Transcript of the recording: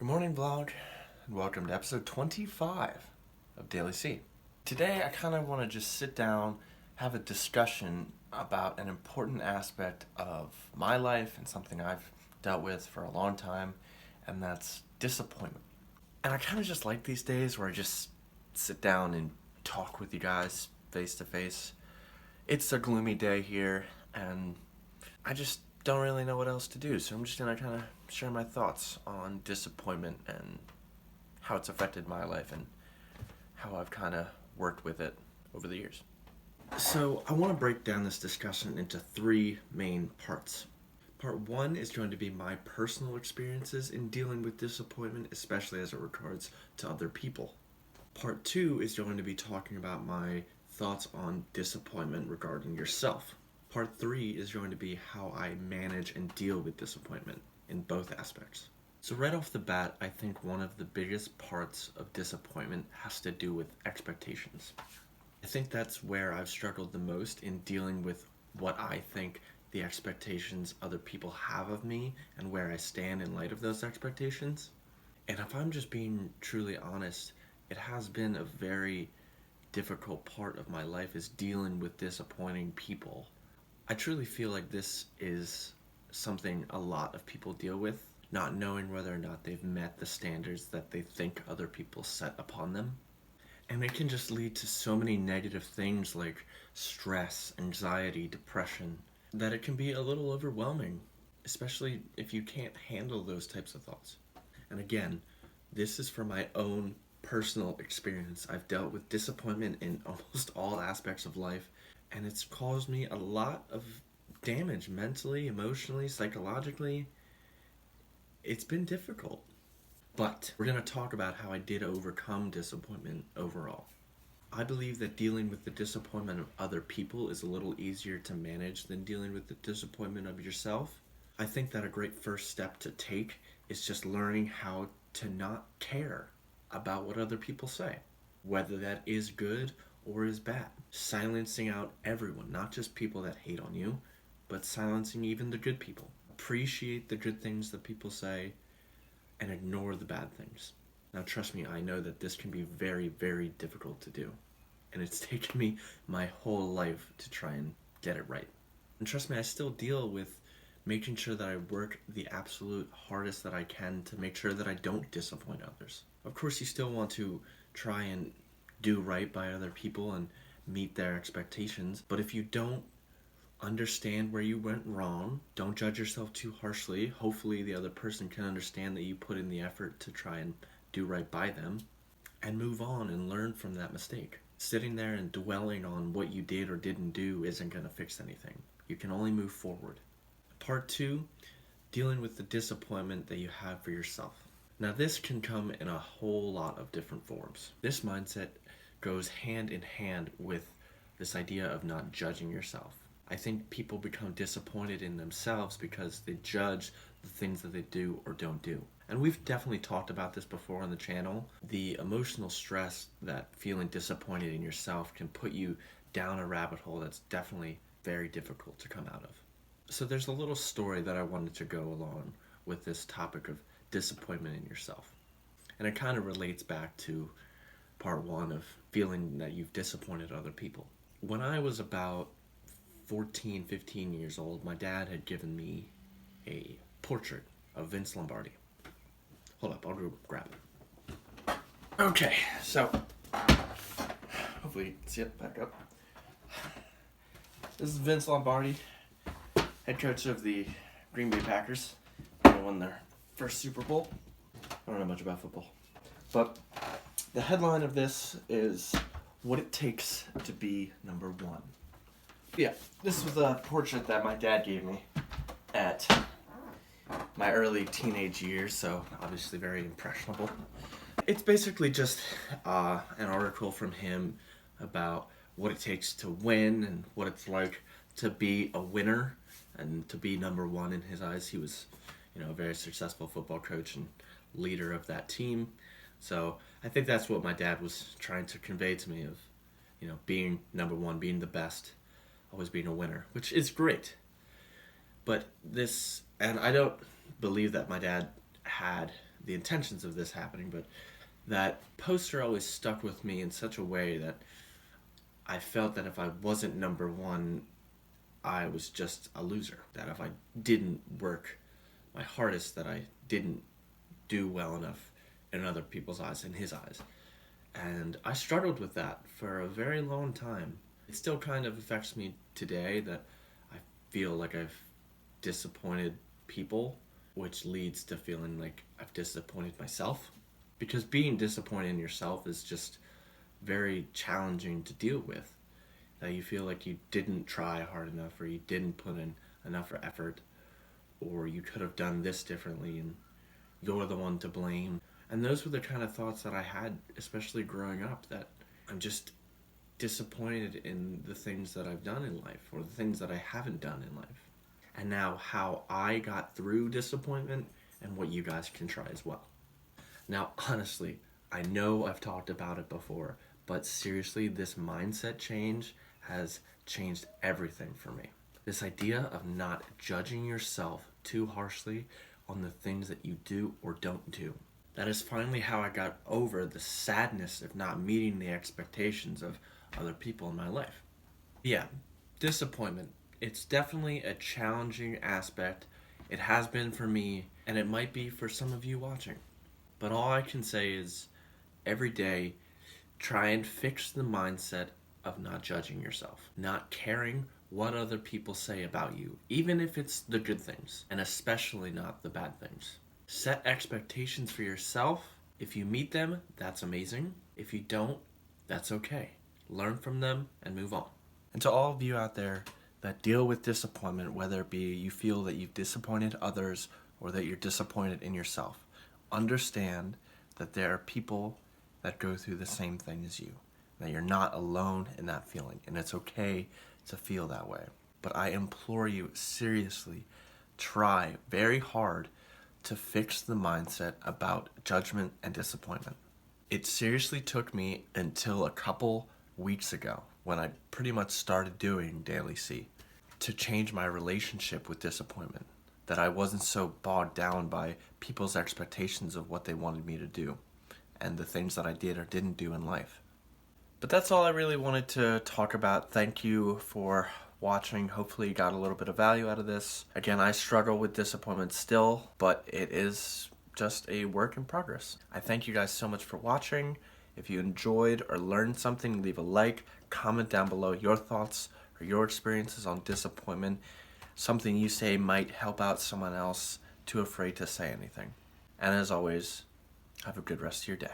morning, vlog, and welcome to episode 25 of DAILYCEE. Today, I kind of want to just sit down, have a discussion about an important aspect of my life and something I've dealt with for a long time, and that's disappointment. And I kind of just like these days where I just sit down and talk with you guys face to face. It's a gloomy day here, and I just don't really know what else to do, so I'm just gonna kind of share my thoughts on disappointment and how it's affected my life and how I've kind of worked with it over the years. So I want to break down this discussion into three main parts. Part one is going to be my personal experiences in dealing with disappointment, especially as it regards to other people. Part two is going to be talking about my thoughts on disappointment regarding yourself. Part three is going to be how I manage and deal with disappointment in both aspects. So right off the bat, I think one of the biggest parts of disappointment has to do with expectations. I think that's where I've struggled the most in dealing with what I think the expectations other people have of me and where I stand in light of those expectations. And if I'm just being truly honest, it has been a very difficult part of my life is dealing with disappointing people. I truly feel like this is something a lot of people deal with, not knowing whether or not they've met the standards that they think other people set upon them. And it can just lead to so many negative things like stress, anxiety, depression, that it can be a little overwhelming, especially if you can't handle those types of thoughts. And again, this is from my own personal experience. I've dealt with disappointment in almost all aspects of life, and it's caused me a lot of damage mentally, emotionally, psychologically. It's been difficult. But we're going to talk about how I did overcome disappointment overall. I believe that dealing with the disappointment of other people is a little easier to manage than dealing with the disappointment of yourself. I think that a great first step to take is just learning how to not care about what other people say, whether that is good or is bad. Silencing out everyone, not just people that hate on you, but silencing even the good people. Appreciate the good things that people say and ignore the bad things. Now trust me, I know that this can be very, very difficult to do. And it's taken me my whole life to try and get it right. And trust me, I still deal with making sure that I work the absolute hardest that I can to make sure that I don't disappoint others. Of course, you still want to try and do right by other people and meet their expectations, but if you don't understand where you went wrong, don't judge yourself too harshly. Hopefully the other person can understand that you put in the effort to try and do right by them, and move on and learn from that mistake. Sitting there and dwelling on what you did or didn't do isn't going to fix anything. You can only move forward. Part two, dealing with the disappointment that you have for yourself. Now this can come in a whole lot of different forms. This mindset goes hand in hand with this idea of not judging yourself. I think people become disappointed in themselves because they judge the things that they do or don't do. And we've definitely talked about this before on the channel. The emotional stress that feeling disappointed in yourself can put you down a rabbit hole that's definitely very difficult to come out of. So there's a little story that I wanted to go along with this topic of disappointment in yourself. And it kind of relates back to part one of feeling that you've disappointed other people. When I was about 14, 15 years old, my dad had given me a portrait of Vince Lombardi. Hold up, I'll go grab it. Okay, so hopefully you can see it back up. This is Vince Lombardi, head coach of the Green Bay Packers. They won their first Super Bowl. I don't know much about football, but the headline of this is what it takes to be number one. Yeah, this was a portrait that my dad gave me at my early teenage years, so obviously very impressionable. It's basically just an article from him about what it takes to win and what it's like to be a winner and to be number one in his eyes. He was, a very successful football coach and leader of that team. So I think that's what my dad was trying to convey to me of, being number one, being the best, always being a winner, which is great. But and I don't believe that my dad had the intentions of this happening, but that poster always stuck with me in such a way that I felt that if I wasn't number one, I was just a loser. That if I didn't work my hardest, that I didn't do well enough in other people's eyes, in his eyes. And I struggled with that for a very long time. It still kind of affects me today, that I feel like I've disappointed people, which leads to feeling like I've disappointed myself. Because being disappointed in yourself is just very challenging to deal with. That you feel like you didn't try hard enough, or you didn't put in enough effort, or you could have done this differently and you're the one to blame. And those were the kind of thoughts that I had, especially growing up, that I'm just disappointed in the things that I've done in life, or the things that I haven't done in life. And now how I got through disappointment, and what you guys can try as well. Now, honestly, I know I've talked about it before, but seriously, this mindset change has changed everything for me. This idea of not judging yourself too harshly on the things that you do or don't do. That is finally how I got over the sadness of not meeting the expectations of other people in my life. Yeah, disappointment. It's definitely a challenging aspect. It has been for me, and it might be for some of you watching. But all I can say is, every day, try and fix the mindset of not judging yourself, not caring what other people say about you, even if it's the good things, and especially not the bad things. Set expectations for yourself. If you meet them, that's amazing. If you don't, that's okay. Learn from them and move on. And to all of you out there that deal with disappointment, whether it be you feel that you've disappointed others or that you're disappointed in yourself, understand that there are people that go through the same thing as you, that you're not alone in that feeling, and it's okay to feel that way. But I implore you, seriously, try very hard to fix the mindset about judgment and disappointment. It seriously took me until a couple weeks ago, when I pretty much started doing DAILYCEE, to change my relationship with disappointment. That I wasn't so bogged down by people's expectations of what they wanted me to do and the things that I did or didn't do in life. But that's all I really wanted to talk about. Thank you for watching. Hopefully you got a little bit of value out of this. Again, I struggle with disappointment still, but it is just a work in progress. I thank you guys so much for watching. If you enjoyed or learned something, leave a like, comment down below your thoughts or your experiences on disappointment. Something you say might help out someone else too afraid to say anything. And as always, have a good rest of your day.